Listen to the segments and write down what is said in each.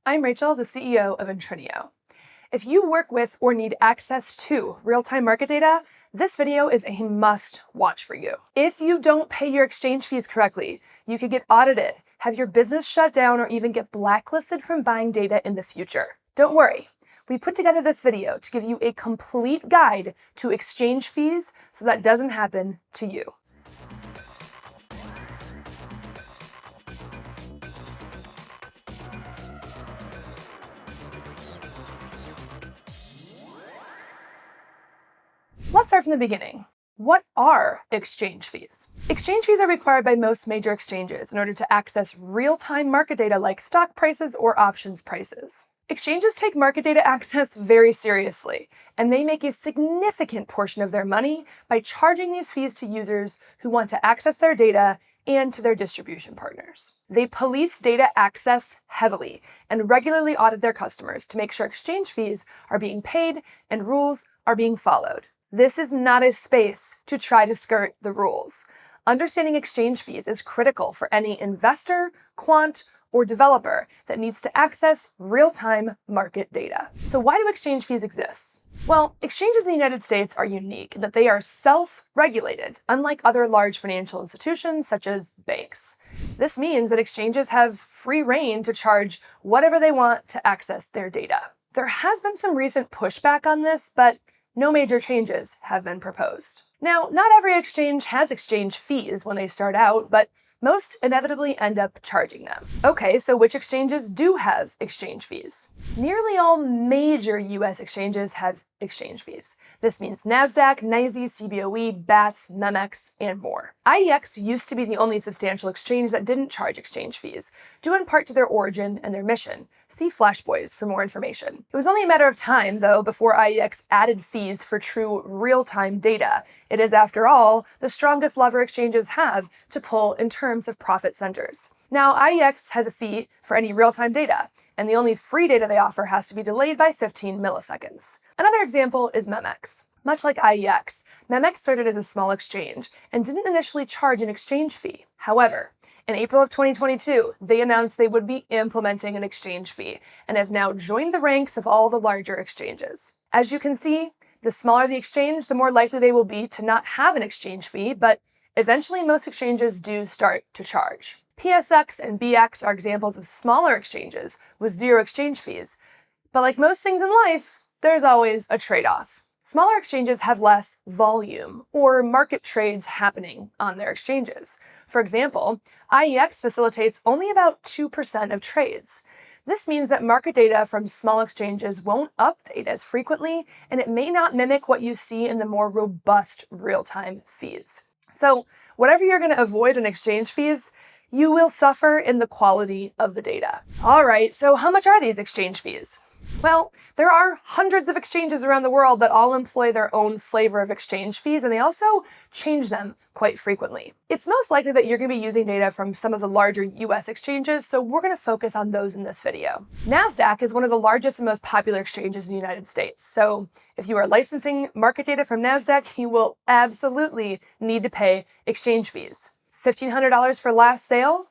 I'm Rachel, the CEO of Intrinio. If you work with or need access to real-time market data, this video is a must-watch for you. If you don't pay your exchange fees correctly, you could get audited, have your business shut down, or even get blacklisted from buying data in the future. Don't worry. We put together this video to give you a complete guide to exchange fees so that doesn't happen to you. Let's start from the beginning. What are exchange fees? Exchange fees are required by most major exchanges in order to access real-time market data like stock prices or options prices. Exchanges take market data access very seriously, and they make a significant portion of their money by charging these fees to users who want to access their data and to their distribution partners. They police data access heavily and regularly audit their customers to make sure exchange fees are being paid and rules are being followed. This is not a space to try to skirt the rules. Understanding exchange fees is critical for any investor, quant, or developer that needs to access real-time market data. So why do exchange fees exist? Well, exchanges in the United States are unique in that they are self-regulated, unlike other large financial institutions such as banks. This means that exchanges have free rein to charge whatever they want to access their data. There has been some recent pushback on this, but no major changes have been proposed. Now, not every exchange has exchange fees when they start out, but most inevitably end up charging them. Okay, so which exchanges do have exchange fees? Nearly all major US exchanges have exchange fees. This means NASDAQ, NYSE, CBOE, BATS, MEMX, and more. IEX used to be the only substantial exchange that didn't charge exchange fees, due in part to their origin and their mission. See Flash Boys for more information. It was only a matter of time, though, before IEX added fees for true real-time data. It is, after all, the strongest lever exchanges have to pull in terms of profit centers. Now, IEX has a fee for any real-time data, and the only free data they offer has to be delayed by 15 milliseconds. Another example is MEMX. Much like IEX, MEMX started as a small exchange and didn't initially charge an exchange fee. However, in April of 2022, they announced they would be implementing an exchange fee and have now joined the ranks of all the larger exchanges. As you can see, the smaller the exchange, the more likely they will be to not have an exchange fee, but eventually most exchanges do start to charge. PSX and BX are examples of smaller exchanges with zero exchange fees. But like most things in life, there's always a trade-off. Smaller exchanges have less volume or market trades happening on their exchanges. For example, IEX facilitates only about 2% of trades. This means that market data from small exchanges won't update as frequently, and it may not mimic what you see in the more robust real-time feeds. So whatever you're going to avoid in exchange fees, you will suffer in the quality of the data. All right, so how much are these exchange fees? Well, there are hundreds of exchanges around the world that all employ their own flavor of exchange fees, and they also change them quite frequently. It's most likely that you're going to be using data from some of the larger US exchanges, so we're going to focus on those in this video. NASDAQ is one of the largest and most popular exchanges in the United States, so if you are licensing market data from NASDAQ, you will absolutely need to pay exchange fees. $1,500 for last sale,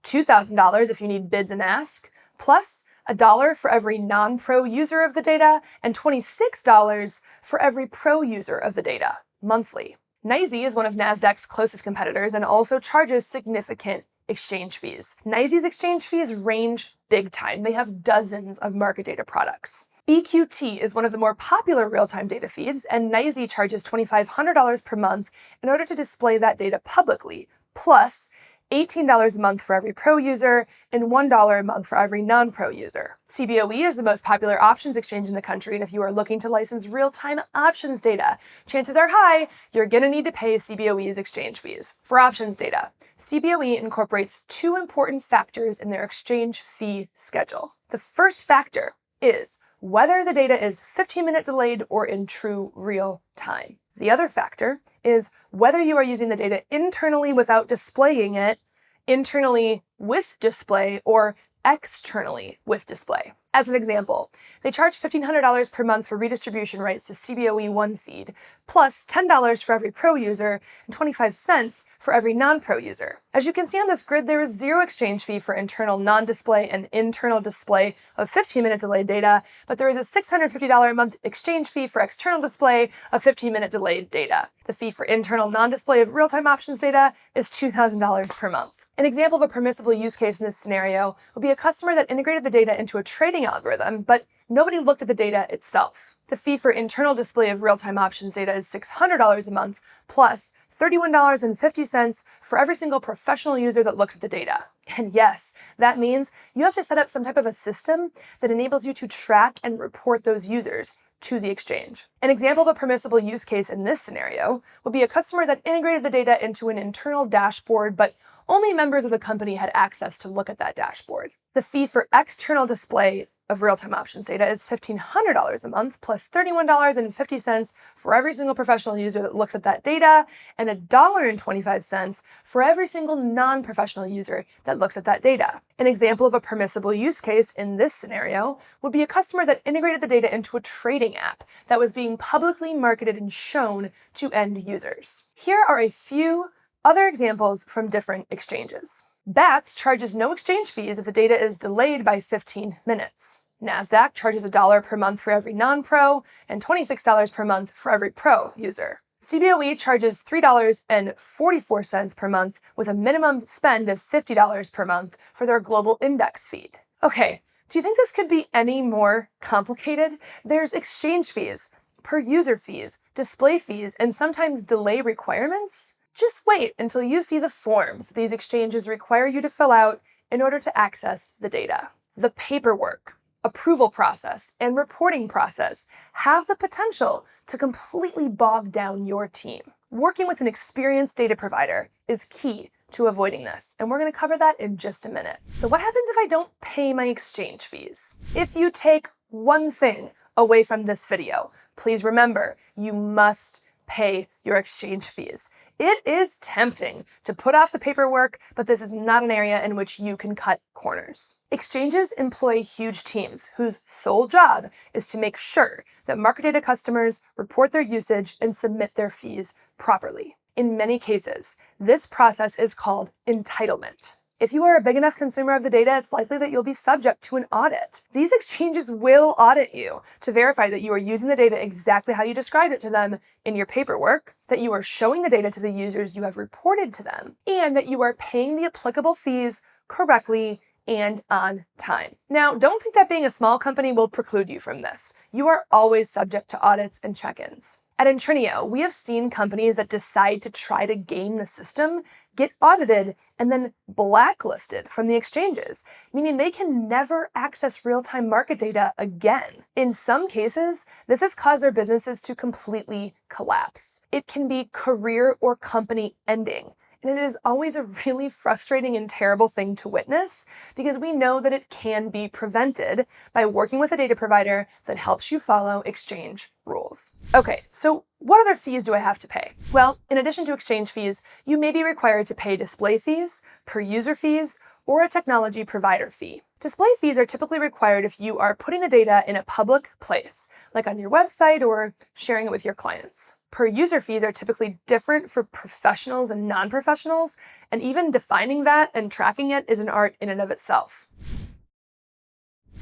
$2,000 if you need bids and ask, plus $1 for every non-pro user of the data, and $26 for every pro user of the data, monthly. NYSE is one of NASDAQ's closest competitors and also charges significant exchange fees. NYSE's exchange fees range big time. They have dozens of market data products. EQT is one of the more popular real-time data feeds, and NYSE charges $2,500 per month in order to display that data publicly, plus $18 a month for every pro user and $1 a month for every non-pro user. CBOE is the most popular options exchange in the country, and if you are looking to license real-time options data, chances are high you're going to need to pay CBOE's exchange fees. For options data, CBOE incorporates two important factors in their exchange fee schedule. The first factor is whether the data is 15-minute delayed or in true real time. The other factor is whether you are using the data internally without displaying it, internally with display, or externally with display. As an example, they charge $1,500 per month for redistribution rights to CBOE One feed, plus $10 for every pro user and 25 cents for every non-pro user. As you can see on this grid, there is zero exchange fee for internal non-display and internal display of 15-minute delayed data, but there is a $650 a month exchange fee for external display of 15-minute delayed data. The fee for internal non-display of real-time options data is $2,000 per month. An example of a permissible use case in this scenario would be a customer that integrated the data into a trading algorithm, but nobody looked at the data itself. The fee for internal display of real-time options data is $600 a month, plus $31.50 for every single professional user that looks at the data. And yes, that means you have to set up some type of a system that enables you to track and report those users to the exchange. An example of a permissible use case in this scenario would be a customer that integrated the data into an internal dashboard, but only members of the company had access to look at that dashboard. The fee for external display of real-time options data is $1,500 a month, plus $31.50 for every single professional user that looks at that data, and $1.25 for every single non-professional user that looks at that data. An example of a permissible use case in this scenario would be a customer that integrated the data into a trading app that was being publicly marketed and shown to end users. Here are a few other examples from different exchanges. BATS charges no exchange fees if the data is delayed by 15 minutes. NASDAQ charges $1 per month for every non-pro and $26 per month for every pro user. CBOE charges $3.44 per month with a minimum spend of $50 per month for their global index feed. Okay, do you think this could be any more complicated? There's exchange fees, per user fees, display fees, and sometimes delay requirements. Just wait until you see the forms these exchanges require you to fill out in order to access the data. The paperwork, approval process, and reporting process have the potential to completely bog down your team. Working with an experienced data provider is key to avoiding this, and we're going to cover that in just a minute. So what happens if I don't pay my exchange fees? If you take one thing away from this video, please remember, you must pay your exchange fees. It is tempting to put off the paperwork, but this is not an area in which you can cut corners. Exchanges employ huge teams whose sole job is to make sure that market data customers report their usage and submit their fees properly. In many cases, this process is called entitlement. If you are a big enough consumer of the data, it's likely that you'll be subject to an audit. These exchanges will audit you to verify that you are using the data exactly how you described it to them in your paperwork, that you are showing the data to the users you have reported to them, and that you are paying the applicable fees correctly and on time. Now, don't think that being a small company will preclude you from this. You are always subject to audits and check-ins. At Intrinio, we have seen companies that decide to try to game the system get audited and then blacklisted from the exchanges, meaning they can never access real-time market data again. In some cases, this has caused their businesses to completely collapse. It can be career or company ending. And it is always a really frustrating and terrible thing to witness because we know that it can be prevented by working with a data provider that helps you follow exchange rules. Okay, so what other fees do I have to pay? Well, in addition to exchange fees, you may be required to pay display fees, per user fees, or a technology provider fee. Display fees are typically required if you are putting the data in a public place, like on your website or sharing it with your clients. Per user fees are typically different for professionals and non-professionals, and even defining that and tracking it is an art in and of itself.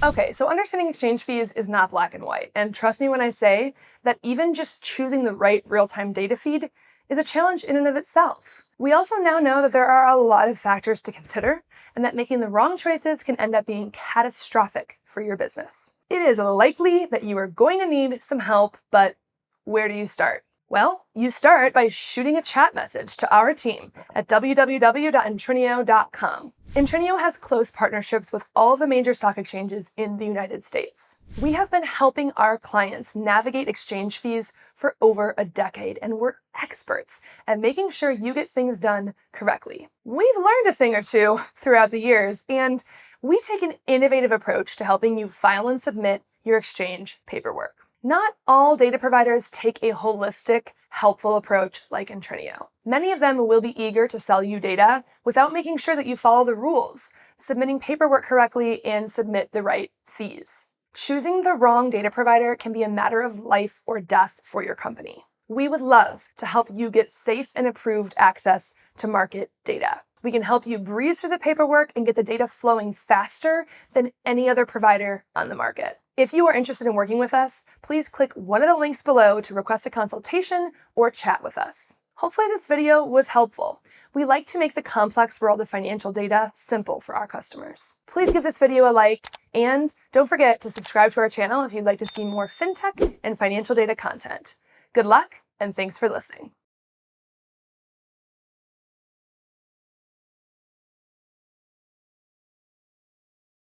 Okay, so understanding exchange fees is not black and white, and trust me when I say that even just choosing the right real-time data feed is a challenge in and of itself. We also now know that there are a lot of factors to consider, and that making the wrong choices can end up being catastrophic for your business. It is likely that you are going to need some help, but where do you start? Well, you start by shooting a chat message to our team at www.intrinio.com. Intrinio has close partnerships with all of the major stock exchanges in the United States. We have been helping our clients navigate exchange fees for over a decade, and we're experts at making sure you get things done correctly. We've learned a thing or two throughout the years, and we take an innovative approach to helping you file and submit your exchange paperwork. Not all data providers take a holistic, helpful approach like Intrinio. Many of them will be eager to sell you data without making sure that you follow the rules, submitting paperwork correctly, and submit the right fees. Choosing the wrong data provider can be a matter of life or death for your company. We would love to help you get safe and approved access to market data. We can help you breeze through the paperwork and get the data flowing faster than any other provider on the market. If you are interested in working with us, please click one of the links below to request a consultation or chat with us. Hopefully this video was helpful. We like to make the complex world of financial data simple for our customers. Please give this video a like, and don't forget to subscribe to our channel if you'd like to see more fintech and financial data content. Good luck, and thanks for listening.